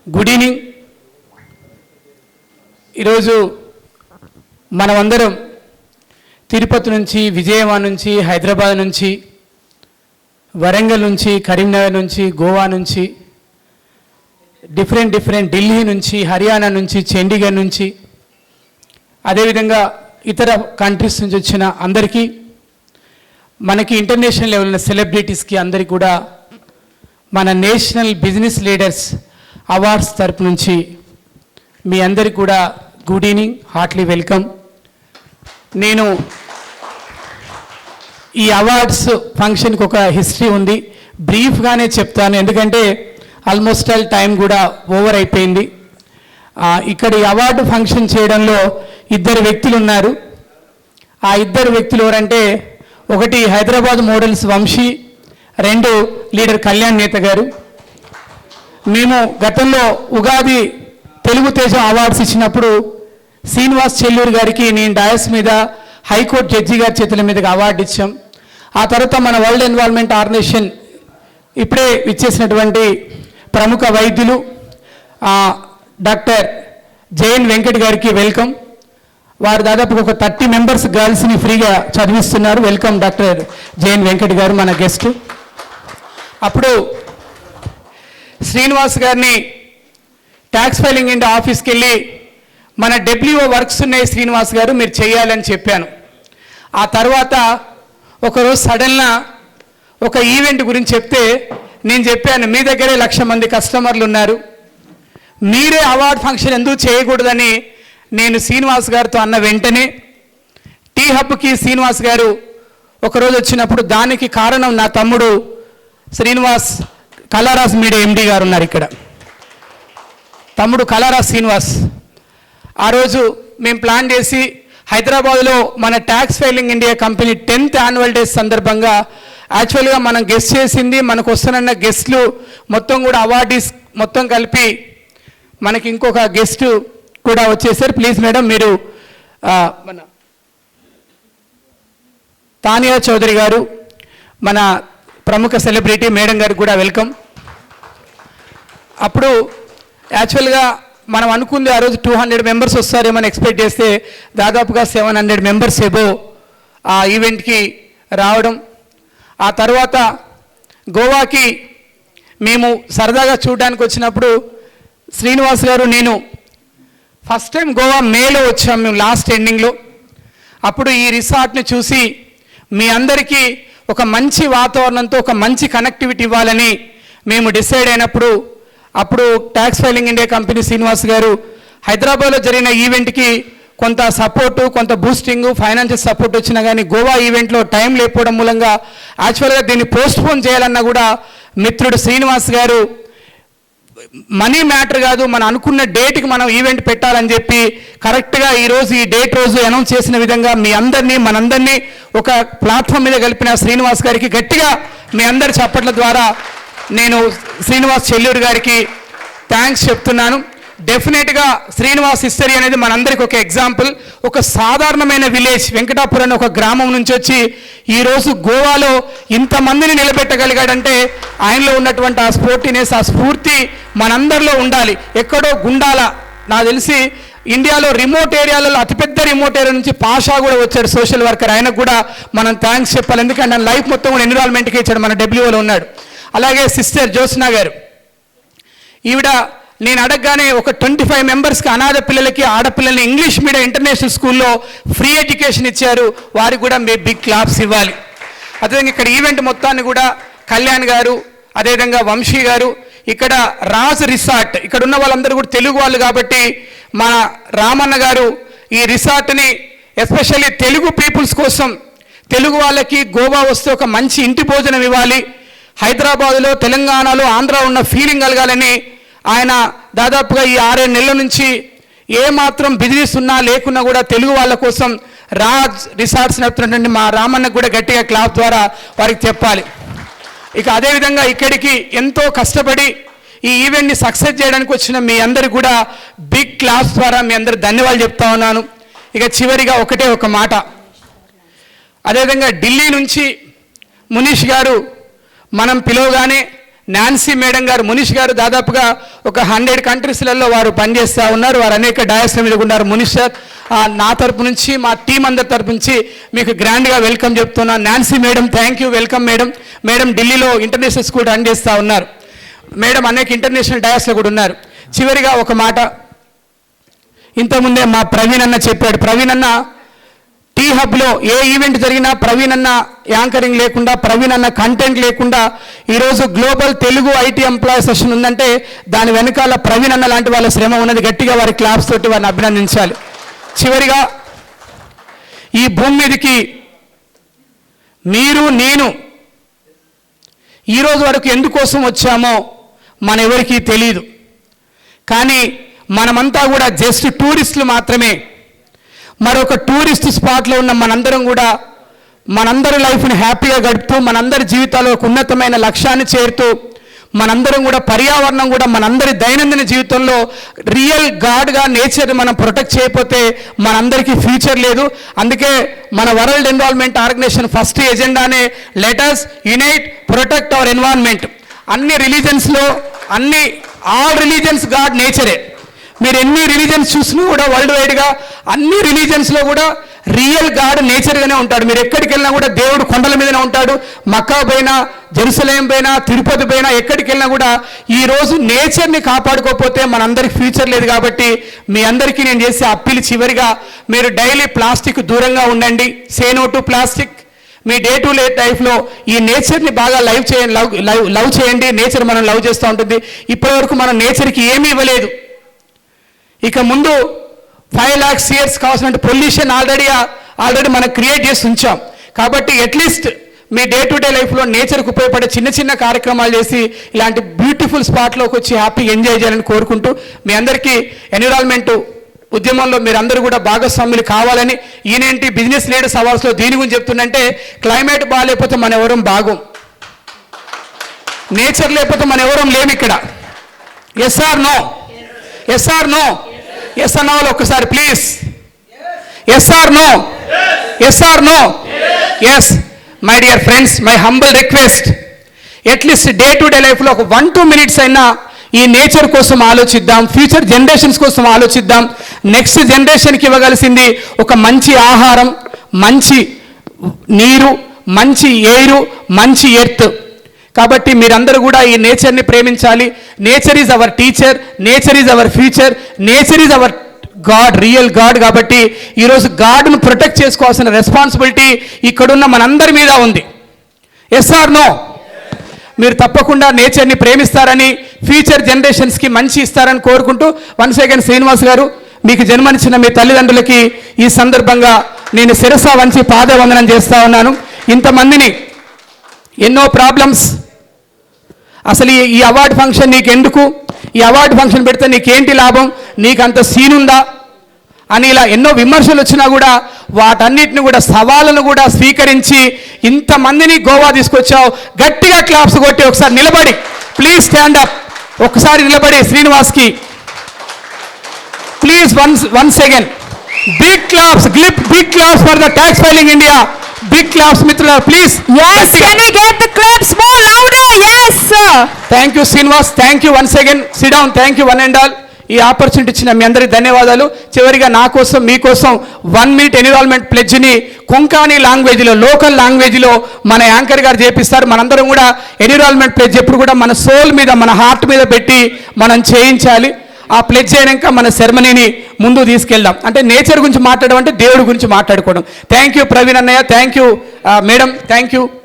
Good evening. ఈరోజు మనమందరం తిరుపతి నుంచి, విజయవాడ నుంచి, హైదరాబాద్ నుంచి, వరంగల్ నుంచి, కరీంనగర్ నుంచి, గోవా నుంచి, డిఫరెంట్ ఢిల్లీ నుంచి, హర్యానా నుంచి, చండీగఢ్ నుంచి, అదేవిధంగా ఇతర కంట్రీస్ నుంచి వచ్చిన అందరికీ, మనకి ఇంటర్నేషనల్ లెవెల్ సెలబ్రిటీస్కి అందరికీ కూడా మన నేషనల్ బిజినెస్ లీడర్స్ అవార్డ్స్ తరపు నుంచి మీ అందరికీ కూడా గుడ్ ఈవినింగ్, హార్ట్లీ వెల్కమ్. నేను ఈ అవార్డ్స్ ఫంక్షన్కి ఒక హిస్టరీ ఉంది, బ్రీఫ్గానే చెప్తాను ఎందుకంటే ఆల్మోస్ట్ ఆల్ టైం కూడా ఓవర్ అయిపోయింది. ఇక్కడ ఈ అవార్డు ఫంక్షన్ చేయడంలో ఇద్దరు వ్యక్తులు ఉన్నారు. ఆ ఇద్దరు వ్యక్తులు ఎవరంటే, ఒకటి హైదరాబాద్ మోడల్స్ వంశీ, రెండు లీడర్ కళ్యాణ్ నేత గారు. మేము గతంలో ఉగాది తెలుగు తేజం అవార్డ్స్ ఇచ్చినప్పుడు శ్రీనివాస్ చెల్లూరు గారికి నేను డయాస్ మీద హైకోర్టు జడ్జి గారి చేతుల మీదుగా అవార్డు ఇచ్చాం. ఆ తర్వాత మన వరల్డ్ ఎన్విరాన్మెంట్ ఆర్గనైజేషన్ ఇప్పుడే ఇచ్చేసినటువంటి ప్రముఖ వైద్యులు డాక్టర్ జేఎన్ వెంకట్ గారికి వెల్కమ్. వారు దాదాపు ఒక 30 మెంబర్స్ గర్ల్స్ని ఫ్రీగా చదివిస్తున్నారు. వెల్కమ్ డాక్టర్ జేఎన్ వెంకట్ గారు మన గెస్ట్. అప్పుడు శ్రీనివాస్ గారిని ట్యాక్స్ ఫైలింగ్ ఇండియా ఆఫీస్కి వెళ్ళి మన డబ్ల్యూఓ వర్క్స్ ఉన్నాయి శ్రీనివాస్ గారు, మీరు చేయాలని చెప్పాను. ఆ తర్వాత ఒకరోజు సడన్గా ఒక ఈవెంట్ గురించి చెప్తే నేను చెప్పాను, మీ దగ్గరే 1,00,000 మంది కస్టమర్లు ఉన్నారు, మీరే అవార్డ్ ఫంక్షన్ ఎందుకు చేయకూడదని నేను శ్రీనివాస్ గారితో అన్న వెంటనే టీ హబ్కి శ్రీనివాస్ గారు ఒకరోజు వచ్చినప్పుడు, దానికి కారణం నా తమ్ముడు శ్రీనివాస్ కళారాజ్ మీడియా ఎండి గారు ఉన్నారు ఇక్కడ, తమ్ముడు కళారాజ్ శ్రీనివాస్. ఆ రోజు మేము ప్లాన్ చేసి హైదరాబాద్లో మన tax filing India company 10th annual day సందర్భంగా యాక్చువల్గా మనం గెస్ట్ చేసింది, మనకు వస్తున్న గెస్ట్లు మొత్తం కూడా అవార్డీస్ మొత్తం కలిపి మనకి ఇంకొక గెస్ట్ కూడా వచ్చేసారు. ప్లీజ్ మేడం, మీరు మన తానియా చౌదరి గారు, మన ప్రముఖ సెలబ్రిటీ మేడం గారికి కూడా వెల్కమ్. అప్పుడు యాక్చువల్గా మనం అనుకుంది ఆ రోజు 200 మెంబర్స్ వస్తారేమని ఎక్స్పెక్ట్ చేస్తే దాదాపుగా 700 మెంబర్స్ ఏబో ఆ ఈవెంట్కి రావడం. ఆ తర్వాత గోవాకి మేము సరదాగా చూడడానికి వచ్చినప్పుడు శ్రీనివాస్ గారు, నేను ఫస్ట్ టైం గోవా మేలో వచ్చాం మేము, లాస్ట్ ఎండింగ్లో. అప్పుడు ఈ రిసార్ట్ని చూసి మీ అందరికీ ఒక మంచి వాతావరణంతో ఒక మంచి కనెక్టివిటీ ఇవ్వాలని మేము డిసైడ్ అయినప్పుడు, అప్పుడు tax filing India company Srinivas గారు హైదరాబాద్లో జరిగిన ఈవెంట్కి కొంత సపోర్టు, కొంత బూస్టింగ్, ఫైనాన్షియల్ సపోర్ట్ వచ్చినా కానీ గోవా ఈవెంట్లో టైం లేకపోవడం మూలంగా యాక్చువల్గా దీన్ని పోస్ట్పోన్ చేయాలన్నా కూడా మిత్రుడు శ్రీనివాస్ గారు మనీ మ్యాటర్ కాదు, మనం అనుకున్న డేట్కి మనం ఈవెంట్ పెట్టాలని చెప్పి కరెక్ట్గా ఈరోజు ఈ డేట్ రోజు అనౌన్స్ చేసిన విధంగా మీ అందరినీ మనందరినీ ఒక ప్లాట్ఫామ్ మీద కలిపిన శ్రీనివాస్ గారికి గట్టిగా మీ అందరి చప్పట్ల ద్వారా నేను శ్రీనివాస్ చెల్లూరు గారికి థ్యాంక్స్ చెప్తున్నాను. డెఫినెట్గా శ్రీనివాస్ హిస్టరీ అనేది మనందరికీ ఒక ఎగ్జాంపుల్. ఒక సాధారణమైన విలేజ్ వెంకటాపురం అనే ఒక గ్రామం నుంచి వచ్చి ఈరోజు గోవాలో ఇంతమందిని నిలబెట్టగలిగాడంటే ఆయనలో ఉన్నటువంటి ఆ స్పోర్టినెస్, ఆ స్ఫూర్తి మనందరిలో ఉండాలి. ఎక్కడో గుండాల, నాకు తెలిసి ఇండియాలో రిమోట్ ఏరియాలలో అతిపెద్ద రిమోట్ ఏరియా నుంచి పాషా కూడా వచ్చాడు, సోషల్ వర్కర్. ఆయనకు కూడా మనం థ్యాంక్స్ చెప్పాలి, ఎందుకంటే ఆయన లైఫ్ మొత్తం కూడా ఎన్విరాన్మెంట్కి ఇచ్చాడు, మన డబ్ల్యూఓలో ఉన్నాడు. అలాగే సిస్టర్ జ్యోత్స్నా గారు, ఈవిడ నేను అడగగానే ఒక 25 మెంబర్స్కి అనాథ పిల్లలకి, ఆడపిల్లల్ని ఇంగ్లీష్ మీడియం ఇంటర్నేషనల్ స్కూల్లో ఫ్రీ ఎడ్యుకేషన్ ఇచ్చారు. వారికి కూడా మేము బిగ్ క్లాప్స్ ఇవ్వాలి. అదేవిధంగా ఇక్కడ ఈవెంట్ మొత్తాన్ని కూడా కళ్యాణ్ గారు, అదేవిధంగా వంశీ గారు, ఇక్కడ రాజ్ రిసార్ట్, ఇక్కడ ఉన్న వాళ్ళందరూ కూడా తెలుగు వాళ్ళు కాబట్టి మన రామన్న గారు ఈ రిసార్ట్ని ఎస్పెషల్లీ తెలుగు పీపుల్స్ కోసం, తెలుగు వాళ్ళకి గోవా వస్తే ఒక మంచి ఇంటి భోజనం ఇవ్వాలి, హైదరాబాదులో, తెలంగాణలో, ఆంధ్ర ఉన్న ఫీలింగ్ కలగాలని ఆయన దాదాపుగా ఈ 6-7 నెలల నుంచి ఏమాత్రం బిజినెస్ ఉన్నా లేకున్నా కూడా తెలుగు వాళ్ళ కోసం రాజ్ రిసార్ట్స్ నడుపుతున్నటువంటి మా రామన్నకు కూడా గట్టిగా క్లాప్ ద్వారా వారికి చెప్పాలి. ఇక అదేవిధంగా ఇక్కడికి ఎంతో కష్టపడి ఈ ఈవెంట్ని సక్సెస్ చేయడానికి వచ్చిన మీ అందరికీ కూడా బిగ్ క్లాప్స్ ద్వారా మీ అందరు ధన్యవాదాలు చెప్తా ఉన్నాను. ఇక చివరిగా ఒకటే ఒక మాట, అదేవిధంగా ఢిల్లీ నుంచి మునీష్ గారు మనం పిలవగానే నాన్సీ మేడం గారు, మునీష్ గారు దాదాపుగా ఒక 100 కంట్రీస్లలో వారు పనిచేస్తూ ఉన్నారు. వారు అనేక డయాస్ల మీద ఉన్నారు. మునీష్ సార్, నా తరపు నుంచి మా టీం అందరి తరపు నుంచి మీకు గ్రాండ్గా వెల్కమ్ చెప్తున్నాను. Nancy madam, thank you, welcome madam. Madam ఢిల్లీలో ఇంటర్నేషనల్ స్కూల్ రన్ చేస్తూ ఉన్నారు. మేడం అనేక ఇంటర్నేషనల్ డయాస్లో కూడా ఉన్నారు. చివరిగా ఒక మాట, ఇంతకుముందే మా ప్రవీణ్ అన్న చెప్పాడు. ప్రవీణ్ అన్న టీ హబ్లో ఏ ఈవెంట్ జరిగినా ప్రవీణ్ అన్న యాంకరింగ్ లేకుండా, ప్రవీణ్ అన్న కంటెంట్ లేకుండా ఈరోజు global Telugu IT employee session ఉందంటే దాని వెనకాల ప్రవీణ్ అన్న లాంటి వాళ్ళ శ్రమ ఉన్నది. గట్టిగా వారి క్లాప్స్ తోటి వారిని అభినందించాలి. చివరిగా ఈ భూమి మీదకి మీరు నేను ఈరోజు వరకు ఎందుకోసం వచ్చామో మన ఎవరికీ తెలియదు. కానీ మనమంతా కూడా జస్ట్ టూరిస్టులు మాత్రమే. మరొక టూరిస్ట్ స్పాట్లో ఉన్న మనందరం కూడా మనందరి లైఫ్ని హ్యాపీగా గడుపుతూ, మనందరి జీవితాల్లో ఒక ఉన్నతమైన లక్ష్యాన్ని చేరుతూ, మనందరం కూడా పర్యావరణం కూడా మనందరి దైనందిన జీవితంలో రియల్ గాడ్గా నేచర్ని మనం ప్రొటెక్ట్ చేయకపోతే మనందరికీ ఫ్యూచర్ లేదు. అందుకే మన వరల్డ్ ఎన్విరాన్మెంట్ ఆర్గనైజేషన్ ఫస్ట్ ఎజెండానే let us unite protect our environment. అన్ని రిలీజన్స్లో ఆల్ రిలీజన్స్ గాడ్ నేచరే. మీరు ఎన్ని రిలీజన్స్ చూసినా కూడా వరల్డ్ వైడ్గా అన్ని రిలీజన్స్లో కూడా రియల్ గాడ్ నేచర్గానే ఉంటాడు. మీరు ఎక్కడికి వెళ్ళినా కూడా దేవుడు కొండల మీదనే ఉంటాడు. మక్కా పోయినా, జెరూసలేం పోయినా, తిరుపతి పోయినా, ఎక్కడికి వెళ్ళినా కూడా ఈరోజు నేచర్ని కాపాడుకోకపోతే మనందరికి ఫ్యూచర్ లేదు. కాబట్టి మీ అందరికీ నేను చేసే అప్పీల్, చివరిగా మీరు డైలీ ప్లాస్టిక్ దూరంగా ఉండండి. Say no to plastic. మీ డే టు డే లైఫ్లో ఈ నేచర్ని బాగా లవ్ చేయండి. నేచర్ మనం లవ్ చేస్తూ ఉంటుంది. ఇప్పటివరకు మనం నేచర్కి ఏమీ ఇవ్వలేదు. ఇక ముందు 5 lakhs years కావాల్సిన పొల్యూషన్ ఆల్రెడీ మనం క్రియేట్ చేసి ఉంచాం. కాబట్టి at least me day to day లైఫ్లో నేచర్కి ఉపయోగపడే చిన్న చిన్న కార్యక్రమాలు చేసి ఇలాంటి బ్యూటిఫుల్ స్పాట్లోకి వచ్చి హ్యాపీగా ఎంజాయ్ చేయాలని కోరుకుంటూ, మీ అందరికీ ఎన్విరాన్మెంట్ ఉద్యమంలో మీరందరూ కూడా భాగస్వాములు కావాలని, ఈయనేంటి బిజినెస్ లీడర్స్ అవార్డ్స్లో దీని గురించి చెప్తుందంటే, క్లైమేట్ బాగాలేకపోతే మన ఎవరం బాగోం, నేచర్ లేకపోతే మన ఎవరం లేము ఇక్కడ. Yes or no? Yes or no? Yes అన్న వాళ్ళు ఒక్కసారి please. Yes or no? Yes or no? Yes. My dear friends, my humble request, at least day to day లైఫ్లో ఒక 1-2 minutes అయినా ఈ నేచర్ కోసం ఆలోచిద్దాం. ఫ్యూచర్ జనరేషన్స్ కోసం ఆలోచిద్దాం. నెక్స్ట్ జనరేషన్కి ఇవ్వగలిసింది ఒక మంచి ఆహారం, మంచి నీరు, మంచి ఎయిర్, మంచి ఎర్త్. కాబట్టి మీరందరూ కూడా ఈ నేచర్ని ప్రేమించాలి. Nature is our teacher, nature is our future, nature is our God, real God. కాబట్టి ఈరోజు గాడ్ను ప్రొటెక్ట్ చేసుకోవాల్సిన రెస్పాన్సిబిలిటీ ఇక్కడున్న మనందరి మీద ఉంది. Yes or no? మీరు తప్పకుండా నేచర్ని ప్రేమిస్తారని, ఫ్యూచర్ జనరేషన్స్కి మంచి ఇస్తారని కోరుకుంటూ, వన్స్ అగైన్ శ్రీనివాస్ గారు, మీకు జన్మనిచ్చిన మీ తల్లిదండ్రులకి ఈ సందర్భంగా నేను శిరస వంచి పాదవందనం చేస్తూ ఉన్నాను. ఇంతమందిని, ఎన్నో ప్రాబ్లమ్స్, అసలు ఈ అవార్డు ఫంక్షన్ నీకు ఎందుకు, ఈ అవార్డు ఫంక్షన్ పెడితే నీకేంటి లాభం, నీకు అంత సీన్ ఉందా అని ఇలా ఎన్నో విమర్శలు వచ్చినా కూడా వాటన్నిటిని కూడా సవాళ్ళను కూడా స్వీకరించి ఇంతమందిని గోవా తీసుకొచ్చావు. గట్టిగా క్లాప్స్ కొట్టి ఒకసారి నిలబడి, ప్లీజ్ స్టాండ్ అప్, ఒకసారి నిలబడి శ్రీనివాస్కి please once again big claps, big claps for the tax filing India. Big claps, Mitra, please. Yes, can we get the claps more louder? Yes, sir. Thank you, Srinivas. Thank you once again. Sit down. Thank you, one and all. ఈ opportunity ఇచ్చిన మీ అందరికీ ధన్యవాదాలు. చివరిగా నా కోసం, మీకోసం 1 minute environment ప్లెడ్జ్ని కొంకాని లాంగ్వేజ్లో, local లాంగ్వేజ్లో మన యాంకర్ గారు చేపిస్తారు. మనందరం కూడా ఎన్విరాన్మెంట్ ప్లెడ్జ్ ఎప్పుడు కూడా మన సోల్ మీద, మన హార్ట్ మీద పెట్టి మనం చేయించాలి. ఆ ప్లెడ్జ్ అయినాక మన సెరమనీని ముందు తీసుకెళ్దాం. అంటే నేచర్ గురించి మాట్లాడడం అంటే దేవుడి గురించి మాట్లాడుకోవడం. థ్యాంక్ యూ ప్రవీణ్ అన్నయ్య, thank you madam, thank you.